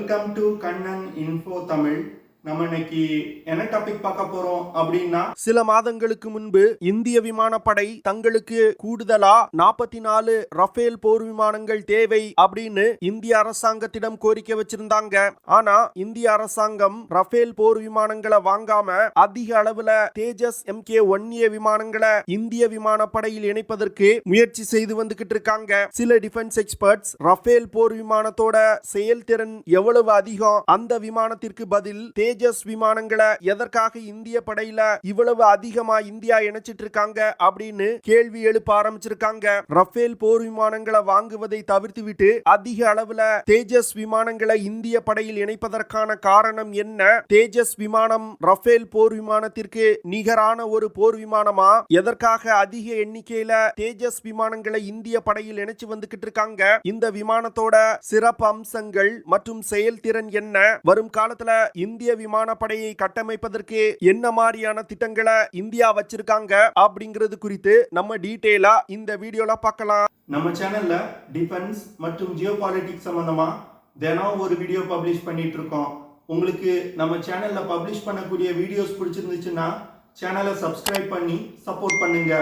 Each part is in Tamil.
Welcome to Kannan info Tamil. நம்ம இன்னைக்கு என்ன டாபிக் பார்க்க போறோம் அப்படின்னா, சில மாதங்களுக்கு முன்பு இந்திய விமானப்படை தங்களுக்கு கூடுதலா 44 ரஃபேல் போர் விமானங்கள் தேவை அப்படின்னு இந்திய அரசாங்கத்திடம் கோரிக்கை வச்சிருந்தாங்க. ஆனா இந்திய அரசாங்கம் ரஃபேல் போர் விமானங்களை வாங்காம அதிக அளவுல தேஜஸ் MK-1A விமானங்களை இந்திய விமானப்படையில் இணைப்பதற்கு முயற்சி செய்து வந்துகிட்டு இருக்காங்க. சில டிஃபென்ஸ் எக்ஸ்பர்ட்ஸ் ரஃபேல் போர் விமானத்தோட செயல்திறன் எவ்வளவு அதிகம், அந்த விமானத்திற்கு பதில் தேஜஸ் விமானங்களை எதற்காக இந்திய படையில இவ்வளவு அதிகமா இந்தியா இணைச்சிட்டு இருக்காங்க அப்படின்னு கேள்வி எழுப்ப ஆரம்பிச்சிருக்காங்க. ரஃபேல் போர் விமானங்களை வாங்குவதை தவிர்த்துவிட்டு அதிக அளவுல தேஜஸ் விமானங்களை இந்திய படையில் இணைப்பதற்கான காரணம் என்ன? தேஜஸ் விமானம் ரஃபேல் போர் விமானத்திற்கு நிகரான ஒரு போர் விமானமா? எதற்காக அதிக எண்ணிக்கையில தேஜஸ் விமானங்களை இந்திய படையில் இணைச்சு வந்துகிட்டு இருக்காங்க? இந்த விமானத்தோட சிறப்பு அம்சங்கள் மற்றும் செயல்திறன் என்ன? வரும் காலத்துல இந்திய விமானப்படையை கட்டமைப்பதற்கு என்ன மாதிரியான திட்டங்களை இந்தியா வச்சிருக்காங்க அப்படிங்கிறது குறித்து நம்ம டீடைலா இந்த வீடியோல பார்க்கலாம். நம்ம சேனல்ல டிஃபென்ஸ் மற்றும் ஜியோ பாலிட்டிக்ஸ் சம்பந்தமா தினம் ஒரு வீடியோ பப்ளிஷ் பண்ணிட்டு இருக்கோம். உங்களுக்கு நம்ம சேனல்ல பப்ளிஷ் பண்ணக்கூடிய வீடியோஸ் பிடிச்சிருந்துச்சுன்னா சேனலை சப்ஸ்கிரைப் பண்ணி சப்போர்ட் பண்ணுங்க.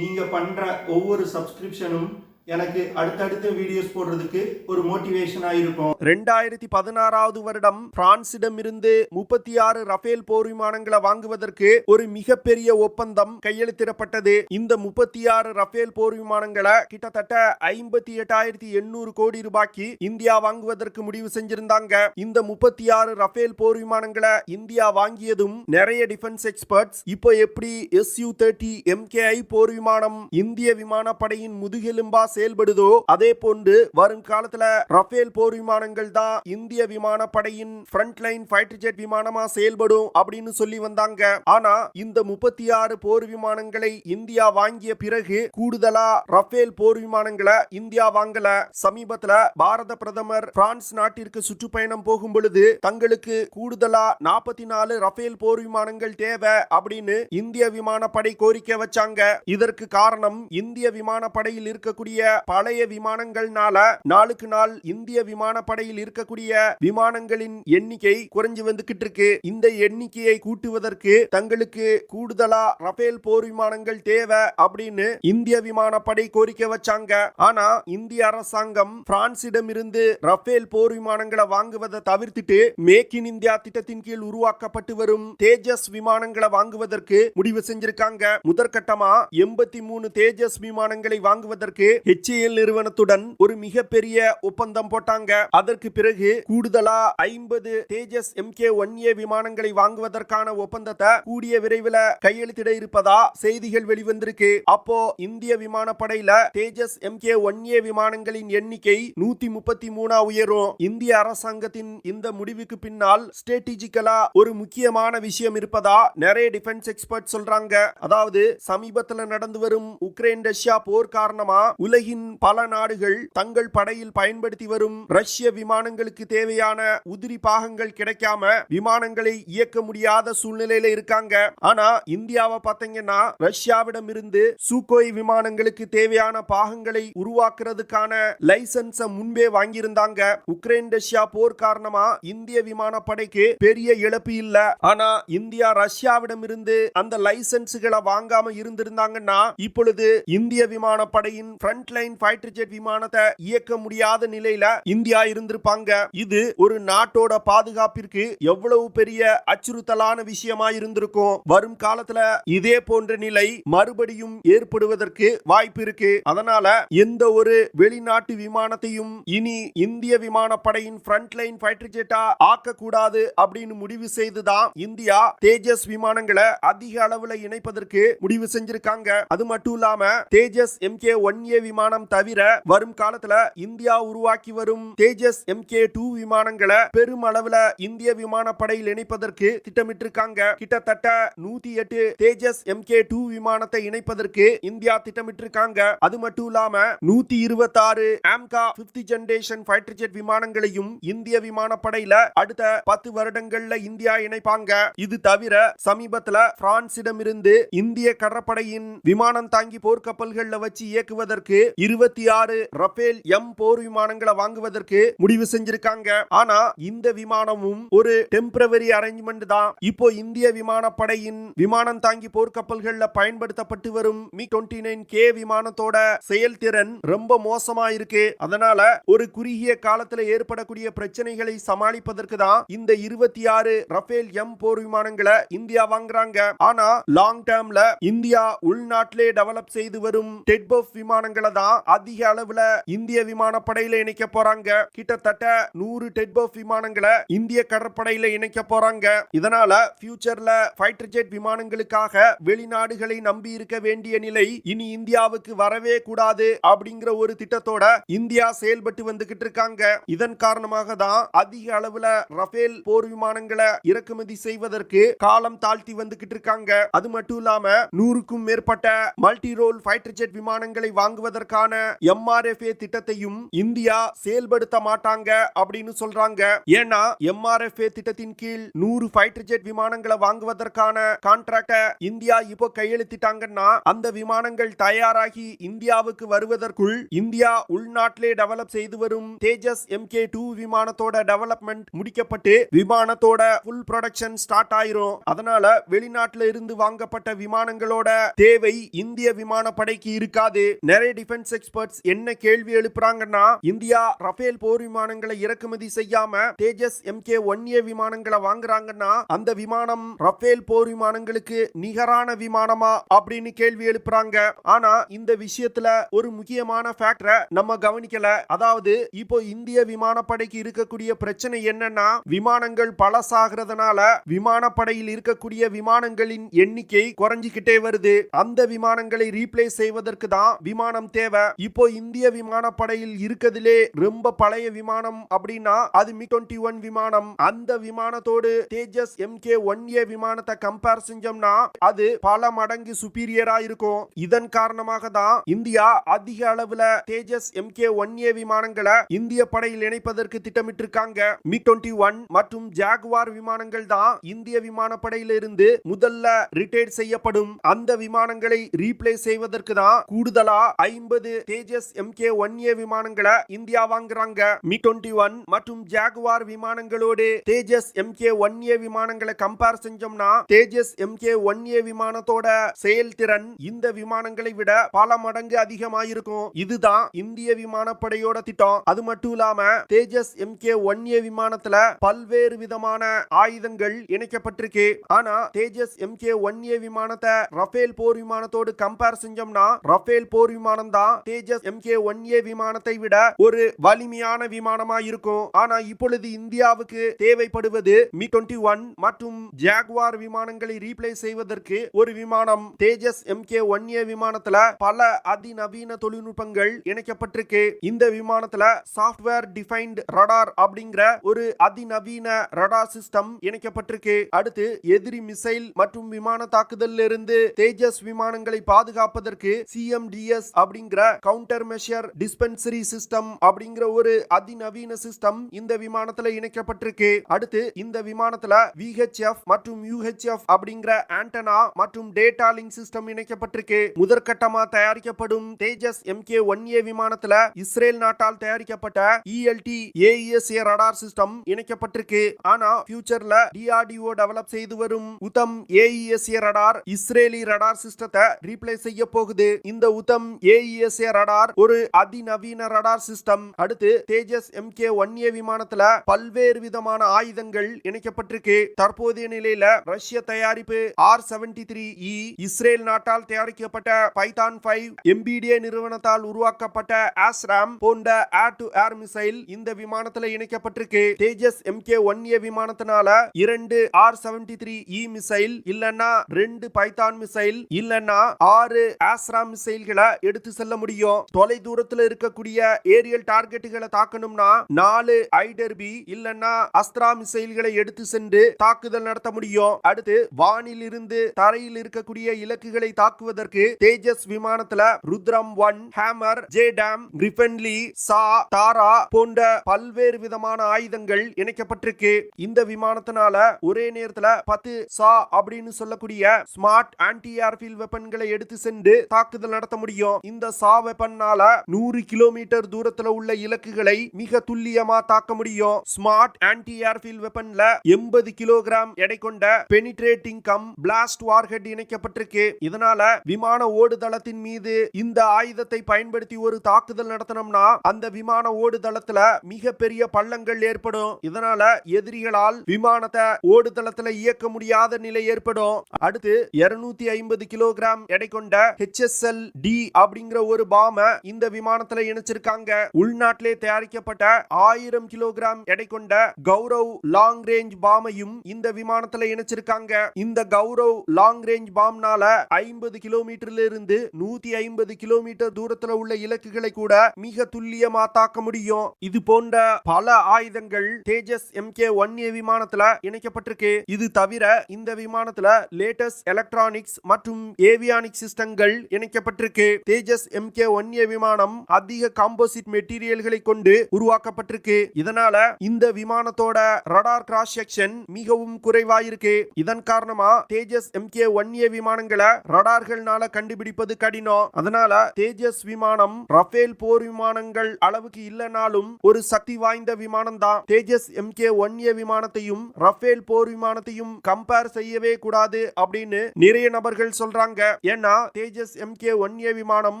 நீங்க பண்ற ஒவ்வொரு சப்ஸ்கிரிப்ஷனும் எனக்கு அடுத்தடுத்த வீடியோஸ் போடுறதுக்கு ஒரு மோட்டிவேஷனா இருக்கும். 2016 வருடம் பிரான்சிடம் இருந்து 36 ரஃபேல் போர் விமானங்களை வாங்குவதற்கு ஒரு மிகப்பெரிய ஒப்பந்தம் கையெழுத்திடப்பட்டது. இந்த 36 ரஃபேல் போர் விமானங்களை கிட்டத்தட்ட 58,800 கோடி ரூபாய்க்கு இந்தியா வாங்குவதற்கு முடிவு செஞ்சிருந்தாங்க. இந்த 36 ரஃபேல் போர் விமானங்களை இந்தியா வாங்கியதும் நிறைய டிஃபென்ஸ் எக்ஸ்பர்ட்ஸ் இப்போ எப்படி Su-30 MKI போர் விமானம் இந்திய விமானப்படையின் முதுகெலும்பா செயல்படுதோ அதே போன்று வரும் காலத்துல ரஃபேல் போர் விமானங்கள் தான் இந்திய விமானப்படையின் ஃப்ரண்ட் லைன் ஃபைட்டர் ஜெட் விமானமா செயல்படும் அப்படின்னு சொல்லி வந்தாங்க. ஆனா இந்த 36 போர் விமானங்களை இந்தியா வாங்கிய பிறகு கூடுதலா ரஃபேல் போர் விமானங்களை இந்தியா வாங்கல. சமீபத்துல பாரத பிரதமர் பிரான்ஸ் நாட்டிற்கு சுற்றுப்பயணம் போகும் பொழுது தங்களுக்கு கூடுதலா 44 ரஃபேல் போர் விமானங்கள் தேவை அப்படின்னு இந்திய விமானப்படை கோரிக்கை வச்சாங்க. இதற்கு காரணம் இந்திய விமானப்படையில் இருக்கக்கூடிய பழைய விமானங்கள்னால நாளுக்கு நாள் இந்திய விமானப்படையில் இருக்கக்கூடிய விமானங்களின் எண்ணிக்கை குறைஞ்சு வந்துகிட்டு இருக்கு. இந்த எண்ணிக்கையை கூட்டுவதற்கு தங்களுக்கு கூடுதலா ரஃபேல் போர் விமானங்கள் தேவை அப்படின்னு இந்திய விமானப்படை கோரிக்கை வச்சாங்க. ஆனா இந்திய அரசாங்கம் பிரான்சிடம் இருந்து ரஃபேல் போர் விமானங்களை வாங்குவதை தவிர்த்துட்டு மேக் இன் இந்தியா திட்டத்தின் கீழ் உருவாக்கப்பட்டு வரும் தேஜஸ் விமானங்களை வாங்குவதற்கு முடிவு செஞ்சிருக்காங்க. முதற்கட்டமா 83 தேஜஸ் விமானங்களை வாங்குவதற்கு HAL நிறுவனத்துடன் ஒரு மிகப்பெரிய ஒப்பந்தம் போட்டாங்க. அதற்கு பிறகு கூடுதலா 50 தேஜஸ் MK-1A விமானங்களை வாங்குவதற்கான ஒப்பந்தத்தை கூடிய விரைவில் கையெழுத்திட இருப்பதா செய்திகள் வெளிவந்திருக்கு. அப்போ இந்திய விமானப்படையில தேஜஸ் MK-1A விமானங்களின் எண்ணிக்கை 133 உயரும். இந்திய அரசாங்கத்தின் இந்த முடிவுக்கு பின்னால் ஸ்ட்ராட்டஜிக்கலா ஒரு முக்கியமான விஷயம் இருப்பதா நிறைய டிஃபென்ஸ் எக்ஸ்பர்ட் சொல்றாங்க. அதாவது சமீபத்தில் நடந்து வரும் உக்ரைன் ரஷ்யா போர் காரணமா உலகின் பல நாடுகள் தங்கள் படையில் பயன்படுத்தி வரும் ரஷ்ய விமானங்களுக்கு தேவையான உதிரி பாகங்கள் கிடைக்காம விமானங்களை இயக்க முடியாத சூழ்நிலையில இருக்காங்க. ஆனா இந்தியாவை பார்த்தீங்கன்னா ரஷ்யாவிடம் இருந்து சூகோய் விமானங்களுக்கு தேவையான பாகங்களை உருவாக்குறதுக்கான லைசன்ஸ் முன்பே வாங்கியிருந்தாங்க. உக்ரைன் ரஷ்யா போர் காரணமா இந்திய விமானப்படைக்கு பெரிய இழப்பு இல்ல. ஆனா இந்தியா ரஷ்யாவிடம் இருந்து அந்த லைசன்ஸ்களை வாங்காம இருந்திருந்தாங்கன்னா இப்பொழுது இந்திய விமானப்படையின் ஃப்ரண்ட் லைன் ஃபைட்டர் ஜெட் விமானத்தை இயக்க முடியாத நிலையில இந்தியா இருந்திருப்பாங்க. இது ஒரு நாட்டோட பாதுகாப்பிற்கு எவ்வளவு பெரிய அச்சுறுத்தலான விஷயமா இருந்திருக்கும். வரும் காலத்துல இதே போன்ற நிலை மறுபடியும் ஏற்படுவதற்கு வாய்ப்பு இருக்கு. அதனால எந்த ஒரு வெளிநாட்டு விமானத்தையும் இனி இந்திய விமானப்படையின் ஃப்ரண்ட் லைன் ஃபைட்டர் ஜெட்டா ஆக்க கூடாது அப்படின்னு முடிவு செய்துதான் இந்தியா தேஜஸ் விமானங்களை அதிக அளவுல இணைப்பதற்கு முடிவு செஞ்சிருக்காங்க. அது மட்டும் இல்லாம தேஜஸ் MK-1A விமானம் தவிர வரும் காலத்துல இந்தியா உருவாக்கி வரும் தேஜஸ் MK-2 விமானங்களை பெருமளவுல இந்திய விமானப்படையில் இணைப்பதற்கு திட்டமிட்டிருக்காங்க. கிட்டத்தட்ட 108 தேஜஸ் MK-2 விமானத்தை இணைப்பதற்கு இந்தியா திட்டமிட்டிருக்காங்க. அது மட்டும் இல்லாம 126 AMCA 5th generation fighter jet விமானங்களையும் இந்திய விமானப்படையில அடுத்த 10 வருடங்கள்ல இந்தியா இணைப்பாங்க. இது தவிர சமீபத்துல பிரான்சிடம் இருந்து இந்திய கடற்படையின் விமானம் தாங்கி போர்க்கப்பல்கள்ல வச்சு இயக்குவதற்கு 26 ரஃபேல் எம் போர் விமானங்களை வாங்குவதற்கு முடிவு செஞ்சிருக்காங்க. ஆனா இந்த விமானமும் ஒரு டெம்பரவரி அரேஞ்ச்மெண்ட் தான். இப்போ இந்திய விமானப்படையின் விமானம் தாங்கி போர்க்கப்பல்கள்ல பயன்படுத்தப்பட்டு வரும் MiG-29K விமானத்தோட செயல்திறன் ரொம்ப மோசமா இருக்கு. அதனால ஒரு குறுகிய காலத்துல ஏற்படக்கூடிய பிரச்சனைகளை சமாளிப்பதற்கு தான் இந்த 26 ரஃபேல் எம் போர் விமானங்களை இந்தியா வாங்குறாங்க. ஆனா லாங் டேர்ம்ல இந்தியா உள்நாட்டிலே டெவலப் செய்து வரும் டெட்பஃப் விமானங்களை தான் அதிக அளவுல இந்திய விமானப்படையில இணைக்க போறாங்க. கிட்டத்தட்ட 100 டெட்பஃப் விமானங்களை இந்திய கடற்படையில இணைக்க போறாங்க. இதனால ஃபியூச்சர்ல ஃபைட்டர் ஜெட் விமானங்களுக்காக வெளிநாடுகளை நம்பி இருக்க வேண்டிய நிலை இனி இந்தியாவுக்கு வரவே கூடாது அப்படிங்கிற ஒரு திட்டத்தோட இந்தியா செயல்பட்டு வந்துகிட்டு இருக்காங்க. இதன் காரணமாக தான் அதிக அளவுல ரஃபேல் போர் விமானங்களை இறக்குமதி செய்வதற்கு காலம் தாழ்த்தி வந்துகிட்டு இருக்காங்க. அது மட்டும் இல்லாம 100க்கும் மேற்பட்ட மல்டிரோல் ஃபைட்டர் ஜெட் விமானங்களை வாங்குவதற்கான MRFA திட்டத்தையும் இந்தியா செயல்படுத்த மாட்டாங்க அப்படின்னு சொல்றாங்க. ஏன்னா MRFA திட்டத்தின் கீழ் 100 ஃபைட்டர் ஜெட் விமானங்களை வாங்குவதற்கான கான்ட்ராக்ட இந்தியா இப்போ கையெழுத்திட்டாங்கன்னா அந்த விமானங்கள் தயாராகி இந்தியாவுக்கு வருவதற்குள் இந்தியா உள்நாட்டிலே டெவலப் செய்து வரும் தேஜஸ் MK2 விமானத்தோட டெவலப்மெண்ட் முடிக்கப்பட்டு விமானத்தோட ஃபுல் ப்ரொடக்ஷன் ஸ்டார்ட் ஆயிரும். அதனால வெளிநாட்டுல இருந்து வாங்கப்பட்ட விமானங்களோட தேவை இந்திய விமானப்படைக்கு இருக்காது. நிறைய டிஃபென்ஸ் எக்ஸ்பர்ட்ஸ் என்ன கேள்வி எழுப்புறாங்கன்னா, இந்தியா ரஃபேல் போர் விமானங்களை இறக்குமதி செய்யாம தேஜஸ் MK1A விமானங்களை வாங்குறாங்கன்னா அந்த விமானம் ரஃபேல் போர் விமானங்களுக்கு நிகரான விமானமா அப்படின்னு கேள்வி எழுப்புறாங்க. ஆனா இந்த விஷயத்துல ஒரு முக்கியமான ஃபேக்டரை நம்ம கவனிக்கல. அதாவது இப்போ இந்திய விமானப்படைக்கு இருக்கக்கூடிய பிரச்சனை என்னன்னா, விமானங்கள் பழசாகிறதுனால விமானப்படையில் இருக்கக்கூடிய விமானங்களின் எண்ணிக்கை குறைஞ்சிக்கிட்டே வருது. அந்த விமானங்களை ரீப்ளேஸ் செய்வதற்கு தான் விமானம் தேவை. இப்போ இந்திய விமானப்படையில் இருக்கிறதுலே ரொம்ப பழைய விமானம் அப்படின்னா அது MiG-21 விமானம். அந்த விமானத்தோடு தேஜஸ் MK1A விமானத்தை கம்பேர் செஞ்சோம்னா அது பல மடங்கு சுப்பீரியரா இருக்கும். இதன் காரணமாக தான் இந்தியா அதிக அளவுல தேஜஸ் MK1A விமானங்களை இந்திய படையில் இணைப்பதற்கு திட்டமிட்டிருக்காங்க. MiG-21 மற்றும் ஜாகுவார் விமானங்கள் தான் இந்திய விமானப்படையில இருந்து முதல்ல ரிட்டையர் செய்யப்படும். அந்த விமானங்களை ரீப்ளேஸ் செய்வதற்கு தான் கூடுதலா 50 தேஜஸ் MK1A விமானங்களை இந்தியா வாங்குறாங்க. MiG-21 மற்றும் ஜாகுவார் விமானங்களோடு தேஜஸ் MK1A விமானங்களை கம்பேர் செஞ்சோம்னா தேஜஸ் MK1A விமானத்தோட செயல்திறன் இந்த விமானங்களை விட பல மடங்கு அதிகமாயிருக்கும். இதுதான் இந்திய விமானப்படையோட திட்டம். அது மட்டும் இல்லாம தேஜஸ் MK1A விமானத்துல பல்வேறு விதமான ஆயுதங்கள் இணைக்கப்பட்டிருக்கு. ஆனா தேஜஸ் MK1A விமானத்தை ரஃபேல் போர் விமானத்தோடு கம்பேர் செஞ்சோம்னா ரஃபேல் போர் விமானம் தான் தேஜஸ் MK1A விமானத்தை விட ஒரு வலிமையான விமானமா இருக்கும். ஆனா இப்பொழுது இந்தியாவுக்கு தேவைப்படுவது MiG-21 மற்றும் ஜாகுவார் விமானங்களை ரீப்ளேஸ் செய்வதற்கு ஒரு விமானம். தேஜஸ் MK1A விமானத்துல பல அதிநவீன தொழில்நுட்பங்கள் இணைக்கப்பட்டிருக்கு. இந்த விமானத்துல சாஃப்ட்வேர் டிஃபைன்ட் ரடார் அப்படிங்கிற ஒரு அதிநவீன ரடார் சிஸ்டம் இணைக்கப்பட்டிருக்கு. அடுத்து எதிரி மிசைல் மற்றும் விமான தாக்குதலில் இருந்து தேஜஸ் விமானங்களை பாதுகாப்பதற்கு CMDS அப்படிங்கிற கவுண்டர் மெஷர் டிஸ்பென்சரி சிஸ்டம் அப்படிங்கிற ஒரு அதிநவீன சிஸ்டம் இந்த விமானத்துல இணைக்கப்பட்டிருக்கு. அடுத்து இந்த விமானத்துல VHF மற்றும் UHF அப்படிங்கிற ஆண்டனா மற்றும் டேட்டா லிங்க் சிஸ்டம் இணைக்கப்பட்டிருக்கு. முதற்கட்டமா தயாரிக்கப்படும் தேஜஸ் MK1A விமானத்துல இஸ்ரேல் நாட்டால் தயாரிக்கப்பட்ட ELT AESA ரடார் சிஸ்டம் இணைக்கப்பட்டிருக்கு. ஆனா ஃபியூச்சர்ல DRDO டெவலப் செய்து வரும் Uttam AESA radar Israeli radar சிஸ்டத்தை ரீப்ளேஸ் செய்ய போகுது. இந்த உத்தம் AESA ரடார் ஒரு அதிநவீன ரடார் சிஸ்டம். அடுத்து தேஜஸ் MK1A விமானத்துல பல்வேறு விதமான ஆயுதங்கள் இணைக்கப்பட்டிருக்கு. தற்போதைய நிலையில ரஷ்ய தயாரிப்பு R-73E, இஸ்ரேல் நாட்டால் தயாரிக்கப்பட்ட பைத்தான் 5, MBDA நிறுவனத்தால் உருவாக்கப்பட்ட ASRAM போன்ற ஏர் டு ஏர் மிசைல் இந்த விமானத்துல இணைக்கப்பட்டிருக்கு. தேஜஸ் MK1A விமானத்தினால 2 R-73E மிசைல் இல்லன்னா 2 பைத்தான் மிசைல் இல்லன்னா 6 ASRAM மிசைல்களை எடுத்து செல்ல முடியும். தொலை தூரத்துல இருக்கக்கூடிய ஏரியல் டார்கெட்டுகளை தாக்கணும்னா 4 ஐடர்பி இல்லன்னா அஸ்த்ரா மிசைல்களை எடுத்து சென்று தாக்குதல் நடத்த முடியும். அடுத்து வானில் இருந்து தரையில் இருக்கக்கூடிய இலக்குகளை தாக்குவதற்கு தேஜஸ் விமானத்துல ருத்ரம் 1, ஹேமர், ஜேடாம், கிரிஃபன்லி, சா, தாரா போன்ற பல்வேறு விதமான ஆயுதங்கள் இணைக்கப்பட்டிருக்கு. இந்த விமானத்தினால ஒரே நேரத்துல 10 சா அப்படின்னு சொல்லக்கூடிய ஸ்மார்ட் ஆன்டி ஏர்ஃபீல்ட் வெப்பன்களை எடுத்து சென்று தாக்குதல் நடத்த முடியும். இந்த வெப்பன்னால 100 கிலோமீட்டர் தூரத்துல உள்ள இலக்குகளை மிக துல்லியமா தாக்க முடியும். ஸ்மார்ட் ஆன்டி ஏர்ஃபீல்ட் வெப்பன்ல 80 கிலோகிராம் எடை கொண்ட பெனிட்ரேட்டிங் கம் பிளாஸ்ட் வார்ஹெட் இணைக்கப்பட்டிருக்கு. இதனால விமான ஓடுதளத்தின் மீது இந்த ஆயுதத்தை பயன்படுத்தி ஒரு தாக்குதல் நடத்தணும்னா அந்த விமான ஓடுதளத்துல மிக பெரிய பள்ளங்கள் ஏற்படும். இதனால எதிரிகளால் விமானத்தை ஓடுதளத்துல இயக்க முடியாத நிலை ஏற்படும். அடுத்து 250 கிலோகிராம் எடை கொண்ட HSL-D அப்படிங்கிற ஒரு பாம இந்த விமானத்துல இணைச்சிருக்காங்க. உள்நாட்டிலே தயாரிக்கப்பட்ட 1000 கிலோகிராம் எடை கொண்ட கௌரவ் லாங் ரேஞ்ச் பாமையும் இந்த விமானத்துல இணைச்சிருக்காங்க. இந்த கௌரவ் லாங் ரேஞ்ச் பாம்னால 50 கிலோமீட்டர்ல இருந்து 150 கிலோமீட்டர் தூரத்துல உள்ள இலக்குகளை கூட மிக துல்லியமா தாக்க முடியும். இது போன்ற பல ஆயுதங்கள் தேஜஸ் MK-1A விமானத்துல இணைக்கப்பட்டிருக்கு. இது தவிர இந்த விமானத்துல லேட்டஸ்ட் எலக்ட்ரானிக்ஸ் மற்றும் ஏவியானிக் சிஸ்டங்கள் இணைக்கப்பட்டிருக்கு. தேஜஸ் MK-1A விமானம் அதிக காம்போசிட் மெட்டீரியல்களை கொண்டு உருவாக்கப்பட்டிருக்கு. இதனால இந்த விமானத்தோட ரடார் கிராஸ் செக்ஷன் மிகவும் குறைவாயிருக்கு. இதன் காரணமா தேஜஸ் MK-1A விமானங்களை ரடார்கள்னால கண்டுபிடிப்பது கடினம். அதனால தேஜஸ் விமானம் ரஃபேல் போர் விமானங்கள் அளவுக்கு இல்லனாலும் ஒரு சக்தி வாய்ந்த விமானம் தான். தேஜஸ் MK-1A விமானத்தையும் ரஃபேல் போர் விமானத்தையும் கம்பேர் செய்யவே கூடாது அப்படின்னு நிறைய நபர்கள் சொல்றாங்க. ஏன்னா தேஜஸ் MK-1A விமானம்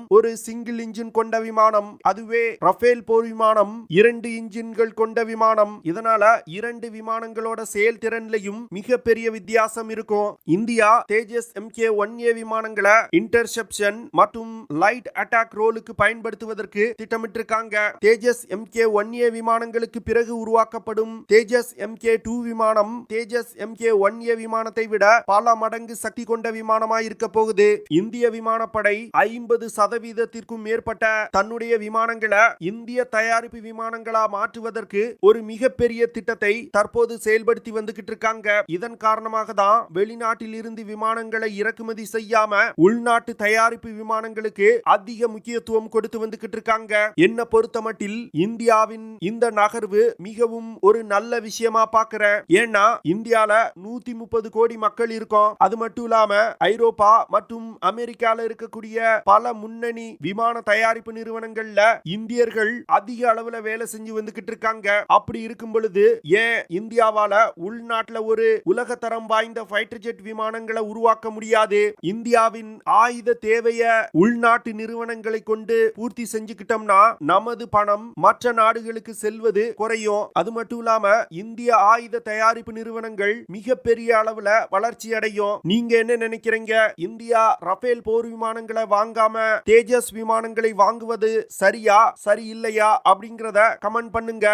ஒரு சிங்கிள் இன்ஜின் கொண்ட விமானம். அதுவே ரஃபேல் போர் விமானம் 2 இன்ஜின்கள் கொண்ட விமானம். இதனால 2 விமானங்களோட செயல்திறன்லையும் மிகப்பெரிய வித்தியாசம் இருக்கும். இந்தியா தேஜஸ் MK-1A விமானங்களை இன்டர்செப்ஷன் மற்றும் லைட் அட்டாக் ரோலுக்கு பயன்படுத்துவதற்கு திட்டமிட்டிருக்காங்க. தேஜஸ் MK-1A விமானங்களுக்கு பிறகு உருவாக்கப்படும் தேஜஸ் MK-2 விமானம் தேஜஸ் MK-1A விமானத்தை விட பல மடங்கு சக்தி கொண்ட விமானமாய் இருக்க போகுது. இந்திய விமானப்படை 50% மேற்பட்ட தன்னுடைய விமானங்களை இந்திய தயாரிப்பு விமானங்களா மாற்றுவதற்கு ஒரு மிகப்பெரிய திட்டத்தை தற்போது செயல்படுத்தி வந்துகிட்டு இருக்காங்க. இதன் காரணமாக தான் வெளிநாட்டில் இருந்து விமானங்களை இறக்குமதி செய்யாம உள்நாட்டு தயாரிப்பு விமானங்களுக்கு அதிக முக்கியத்துவம் கொடுத்து வந்துகிட்டு இருக்காங்க. என்ன பொறுத்தமட்டில் இந்தியாவின் இந்த நகர்வு மிகவும் ஒரு நல்ல விஷயமா பாக்குறேன். ஏன்னா இந்தியால 130 கோடி மக்கள் இருக்கோம். அது மட்டும் இல்லாம ஐரோப்பா மற்றும் அமெரிக்கால இருக்கக்கூடிய பல முன்னணி விமான தயாரிப்பு நிறுவனங்கள்ல இந்தியர்கள் அதிக அளவுல வேலை செஞ்சு வந்துகிட்டு இருக்காங்க. அப்படி இருக்கும் பொழுது ஏன் இந்தியாவால உள்நாட்டுல ஒரு உலகத்தரம் வாய்ந்த ஃபைட்டர் ஜெட் விமானங்களை உருவாக்க முடியாது? இந்தியாவின் ஆயுத தேவைய உள்நாட்டு நிறுவனங்களை கொண்டு பூர்த்தி செஞ்சுக்கிட்டோம்னா நமது பணம் மற்ற நாடுகளுக்கு செல்வது குறையும். அது மட்டும் இல்லாம இந்திய ஆயுத தயாரிப்பு நிறுவனங்கள் மிகப்பெரிய அளவுல வளர்ச்சி அடையும். நீங்க என்ன நினைக்கிறீங்க? இந்தியா ரஃபேல் போர் விமானங்களை வாங்காம தேஜஸ் விமானங்களை வாங்குவது சரியா சரியில்லையா அப்படிங்கறத கமெண்ட் பண்ணுங்க.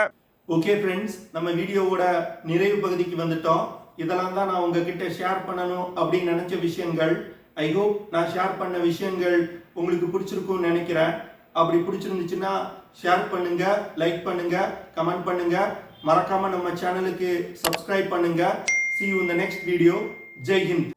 ஓகே ஃப்ரெண்ட்ஸ், நம்ம வீடியோவோட நிறைவு பகுதிக்கு வந்துட்டோம். இதெல்லாம் தான் நான் உங்ககிட்ட ஷேர் பண்ணணும் அப்படின்னு நினைச்ச விஷயங்கள். ஐ ஹோப் நான் ஷேர் பண்ண விஷயங்கள் உங்களுக்கு பிடிச்சிருக்கும்னு நினைக்கிறேன். அப்படி பிடிச்சிருந்துச்சுன்னா ஷேர் பண்ணுங்க, லைக் பண்ணுங்க, கமெண்ட் பண்ணுங்க. மறக்காம நம்ம சேனலுக்கு சப்ஸ்கிரைப் பண்ணுங்க. See you in the next video. Jai Hind.